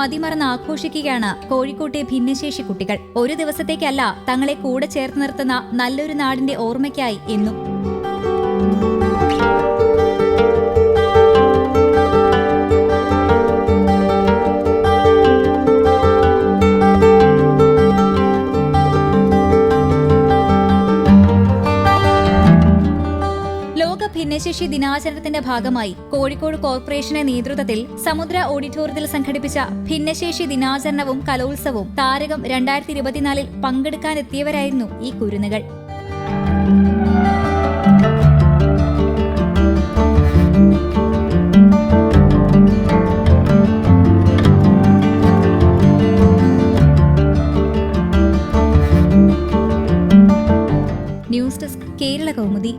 മതിമറന്ന് ആഘോഷിക്കുകയാണ് കോഴിക്കോട്ടെ ഭിന്നശേഷി കുട്ടികൾ. ഒരു ദിവസത്തേക്കല്ല, തങ്ങളെ കൂടെ ചേർത്ത് നിർത്തുന്ന നല്ലൊരു നാടിന്റെ ഓർമ്മയ്ക്കായി എന്നും. ഭിന്നശേഷി ദിനാചരണത്തിന്റെ ഭാഗമായി കോഴിക്കോട് കോർപ്പറേഷന്റെ നേതൃത്വത്തിൽ സമുദ്ര ഓഡിറ്റോറിയത്തിൽ സംഘടിപ്പിച്ച ഭിന്നശേഷി ദിനാചരണവും കലോത്സവവും താരകം 2024 പങ്കെടുക്കാനെത്തിയവരായിരുന്നു ഈ കുരുന്നുകൾ. News desk, Kerala Kaumudi.